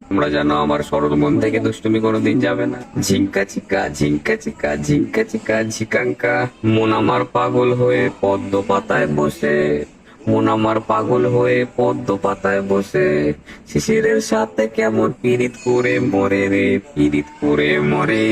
তোমরা জানো আমার সরল মন থেকে দুষ্টুমি কোনোদিন যাবে না। ঝিঙ্কা চিকা ঝিঙ্কা চিকা ঝিঙ্কা চিকা ঝিকাঙ্কা। মন আমার পাগল হয়ে পদ্ম পাতায় বসে, মন আমার পাগল হয়ে পদ্ম পাতায় বসে, শিশিরের সাথে কেমন পীড়িত করে মরে রে, পীড়িত করে মরে।